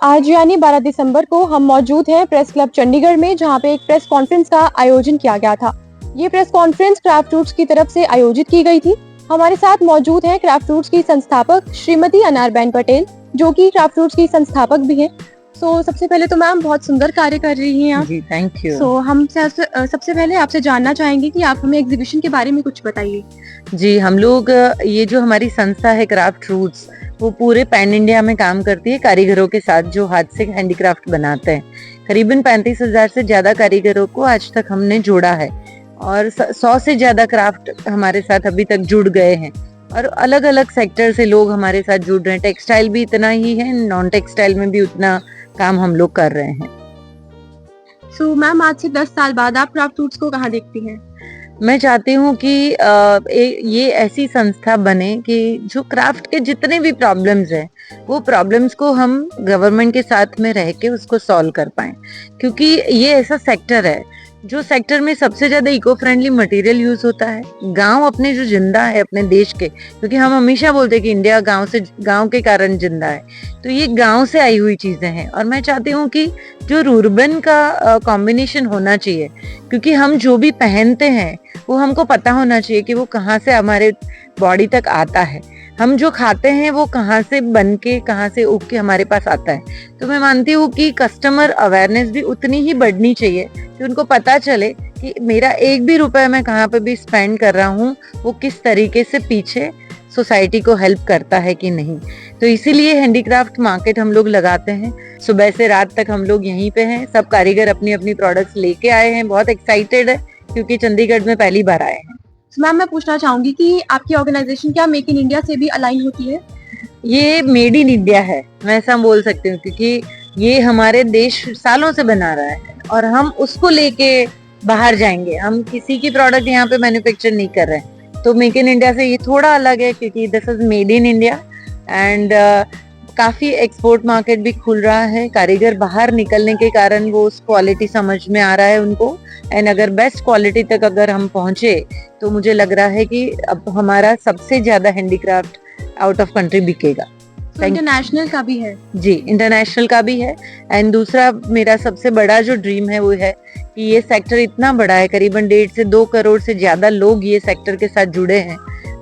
आज यानी 12 दिसंबर को हम मौजूद हैं प्रेस क्लब चंडीगढ़ में, जहां पे एक प्रेस कॉन्फ्रेंस का आयोजन किया गया था। ये प्रेस कॉन्फ्रेंस क्राफ्ट रूट्स की तरफ से आयोजित की गई थी। हमारे साथ मौजूद हैं क्राफ्ट रूट्स की संस्थापक श्रीमती अनारबेन पटेल, जो कि क्राफ्ट रूट्स की संस्थापक भी हैं। सबसे पहले तो मैम बहुत सुंदर कार्य कर रही हैं आप। जी, थैंक यू। हम सबसे पहले आपसे जानना चाहेंगे कि आप हमें एग्जीबिशन के बारे में कुछ बताइए। जी, हम लोग ये जो हमारी संस्था है क्राफ्ट रूट्स, वो पूरे पैन इंडिया में काम करती है कारीगरों के साथ जो हाथ से हैंडीक्राफ्ट बनाते हैं। करीबन 35,000 से ज्यादा कारीगरों को आज तक हमने जोड़ा है और 100 से ज्यादा क्राफ्ट हमारे साथ अभी तक जुड़ गए हैं और अलग अलग सेक्टर से लोग हमारे साथ जुड़ रहे हैं। टेक्सटाइल भी इतना ही है, नॉन टेक्सटाइल में भी उतना काम हम लोग कर रहे हैं। मैम आज से 10 साल बाद आप क्राफ्ट रूट्स को कहाँ देखती हैं? मैं चाहती हूँ कि ये ऐसी संस्था बने कि जो क्राफ्ट के जितने भी प्रॉब्लम्स हैं वो प्रॉब्लम्स को हम गवर्नमेंट के साथ में रह के उसको सॉल्व कर पाएं, क्योंकि ये ऐसा सेक्टर है जो सेक्टर में सबसे ज्यादा इको फ्रेंडली मटेरियल यूज होता है। गांव अपने जो जिंदा है अपने देश के, क्योंकि हम हमेशा बोलते हैं कि इंडिया गांव के कारण जिंदा है, तो ये गांव से आई हुई चीजें हैं। और मैं चाहती हूँ कि जो रूरबन का कॉम्बिनेशन होना चाहिए, क्योंकि हम जो भी पहनते हैं वो हमको पता होना चाहिए कि वो कहाँ से हमारे बॉडी तक आता है। हम जो खाते हैं वो कहाँ से बन के कहाँ से उग के हमारे पास आता है। तो मैं मानती हूँ कि कस्टमर अवेयरनेस भी उतनी ही बढ़नी चाहिए कि उनको पता चले कि मेरा एक भी रुपए मैं कहाँ पे भी स्पेंड कर रहा हूँ वो किस तरीके से पीछे सोसाइटी को हेल्प करता है कि नहीं। तो इसीलिए हैंडीक्राफ्ट मार्केट हम लोग लगाते हैं। सुबह से रात तक हम लोग यहीं पे हैं। सब कारीगर अपनी अपनी प्रोडक्ट्स लेके आए हैं, बहुत एक्साइटेड है क्योंकि चंडीगढ़ में पहली बार आए हैं। मैम मैं पूछना चाहूंगी कि आपकी ऑर्गेनाइजेशन क्या मेक इन इंडिया से भी अलाइन होती है? ये मेड इन इंडिया है, मैं ऐसा बोल सकती हूँ, क्योंकि ये हमारे देश सालों से बना रहा है और हम उसको लेके बाहर जाएंगे। हम किसी की प्रोडक्ट यहाँ पे मैन्युफैक्चर नहीं कर रहे हैं। तो मेक इन इंडिया से ये थोड़ा अलग है क्योंकि this is made in India and काफी एक्सपोर्ट मार्केट भी खुल रहा है। कारीगर बाहर निकलने के कारण वो उस क्वालिटी समझ में आ रहा है उनको, एंड अगर बेस्ट क्वालिटी तक अगर हम पहुंचे तो मुझे लग रहा है कि अब हमारा सबसे ज्यादा हैंडीक्राफ्ट आउट ऑफ कंट्री बिकेगा। इंटरनेशनल का भी है? जी, इंटरनेशनल का भी है। एंड दूसरा मेरा सबसे बड़ा जो ड्रीम है वो है कि ये सेक्टर इतना बड़ा है, करीबन 1.5 से 2 करोड़ से ज्यादा लोग ये सेक्टर के साथ जुड़े हैं,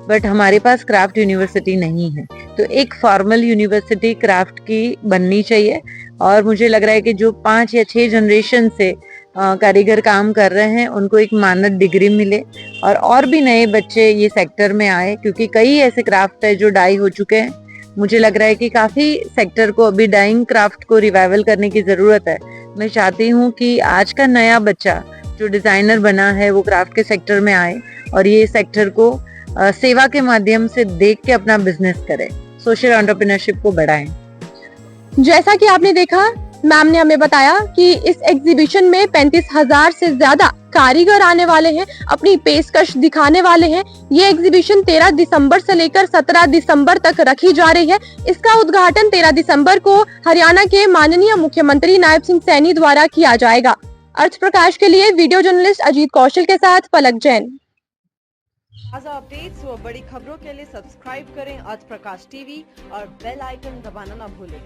बट हमारे पास क्राफ्ट यूनिवर्सिटी नहीं है। तो एक फॉर्मल यूनिवर्सिटी क्राफ्ट की बननी चाहिए और मुझे लग रहा है कि जो 5 या 6 जनरेशन से कारीगर काम कर रहे हैं उनको एक मानद डिग्री मिले और भी नए बच्चे ये सेक्टर में आए, क्योंकि कई ऐसे क्राफ्ट है जो डाई हो चुके हैं। मुझे लग रहा है कि काफी सेक्टर को अभी डाइंग क्राफ्ट को रिवाइवल करने की जरूरत है। मैं चाहती हूँ कि आज का नया बच्चा जो डिजाइनर बना है वो क्राफ्ट के सेक्टर में आए और ये सेक्टर को सेवा के माध्यम से देख के अपना बिजनेस करे, सोशल एंटरप्रेन्योरशिप को बढ़ाएं। जैसा कि आपने देखा, मैम ने हमें बताया कि इस एग्जीबिशन में 35,000 से ज्यादा कारीगर आने वाले हैं, अपनी पेशकश दिखाने वाले हैं। ये एग्जीबिशन 13 दिसंबर से लेकर 17 दिसंबर तक रखी जा रही है। इसका उद्घाटन 13 दिसंबर को हरियाणा के माननीय मुख्यमंत्री नायब सिंह सैनी द्वारा किया जाएगा। अर्थ प्रकाश के लिए वीडियो जर्नलिस्ट अजीत कौशल के साथ पलक जैन। ताज़ा अपडेट्स व बड़ी खबरों के लिए सब्सक्राइब करें अर्थ प्रकाश टीवी और बेल आइकन दबाना न भूलें।